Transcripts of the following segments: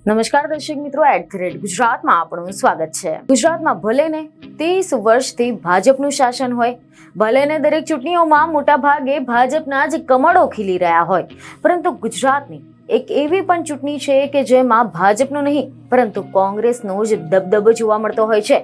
નમસ્કાર દર્શક મિત્રો, ગુજરાતમાં આપણું સ્વાગત છે। ગુજરાતમાં ભલે ને 30 વર્ષથી ભાજપનું શાસન હોય, ભલે ને દરેક ચૂંટણીઓમાં મોટા ભાગે ભાજપના જ કમળો ખીલી રહ્યા હોય, પરંતુ ગુજરાતની એક એવી પણ ચૂંટણી છે કે જેમાં ભાજપનો નહીં પરંતુ કોંગ્રેસનો જ દબદબો જોવા મળતો હોય છે।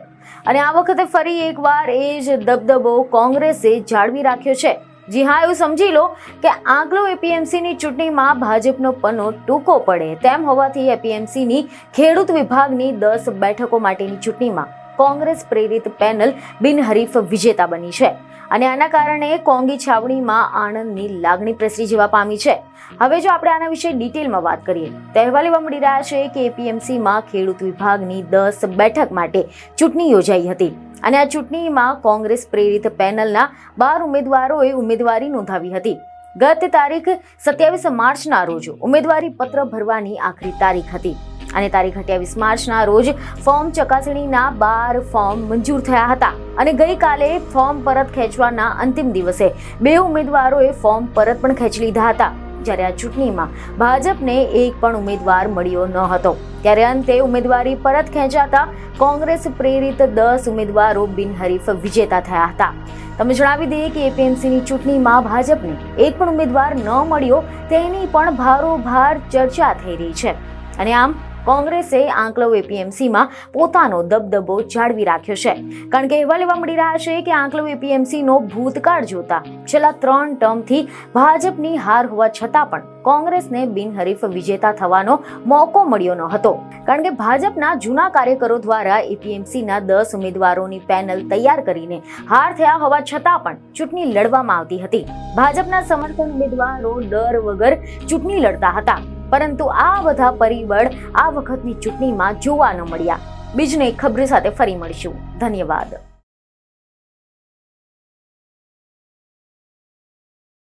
અને આ વખતે ફરી એકવાર એ જ દબદબો કોંગ્રેસે જાળવી રાખ્યો છે। જી હા, એવું સમજી લો કે આંકલો એપીએમસીની ચૂંટણીમાં ભાજપનો પન્નો ટૂંકો પડે તેમ હોવાથી એપીએમસીની ખેડૂત વિભાગની 10 બેઠકો માટેની ચૂંટણીમાં કોંગ્રેસ પ્રેરિત પેનલ બિનહરીફ વિજેતા બની છે અને આના કારણે કોંગી છાવણીમાં આનંદની લાગણી પ્રસરી જવા પામી છે। હવે જો આપણે આના વિશે ડિટેલમાં વાત કરીએ તો અહેવાલ એવા મળી રહ્યા છે કે એપીએમસીમાં ખેડૂત વિભાગની 10 બેઠક માટે ચૂંટણી યોજાઈ હતી અને આ ચૂંટણીમાં કોંગ્રેસ પ્રેરિત પેનલના 12 ઉમેદવારોએ ઉમેદવારી નોંધાવી હતી। ગત તારીખ 27 માર્ચના રોજ ઉમેદવારી પત્ર ભરવાની આખરી તારીખ હતી અને તારીખ 28 માર્ચના રોજ ફોર્મ ચકાસણીના 12 ફોર્મ મંજૂર થયા હતા અને ગઈકાલે ફોર્મ પરત ખેંચવાના અંતિમ દિવસે 2 ઉમેદવારોએ ફોર્મ પરત પણ ખેંચી લીધા હતા। જ્યારે આ ચૂંટણીમાં ભાજપને એક પણ ઉમેદવાર મળ્યો ન હતો, ત્યારે અંતે ઉમેદવારી પરત ખેંચાતા કોંગ્રેસ પ્રેરિત 10 ઉમેદવારો બિનહરીફ વિજેતા થયા હતા। તમે જણાવી દઈએ કે એપીએમસીની ચૂંટણીમાં ભાજપને એક પણ ઉમેદવાર ન મળ્યો તેની પણ ભારોભાર ચર્ચા થઈ રહી છે અને આમ કોંગ્રેસે આંકલો એપીએમસીમાં પોતાનો દબદબો જાળવી રાખ્યો છે, કારણ કે અહેવાલ એવા મળી રહ્યા છે કે આંકલો એપીએમસીનો ભૂતકાળ જોતા છેલ્લા 3 ટર્મથી ભાજપની હાર હોવા છતાં પણ કોંગ્રેસને બિનહરીફ વિજેતા થવાનો મોકો મળ્યો ન હતો, કારણ કે ભાજપના જૂના કાર્યકરો દ્વારા એપીએમસીના 10 ઉમેદવારોની પેનલ તૈયાર કરીને હાર થયા હોવા છતાં પણ ચૂંટણી લડવામાં આવતી હતી। ભાજપના સમર્થન ઉમેદવારો ડર વગર ચૂંટણી લડતા હતા, પરંતુ આ બધા પરિબળ આ વખતની ચૂંટણીમાં જોવા ન મળ્યા। બીજને એક ખબર સાથે ફરી મળીશું। ધન્યવાદ।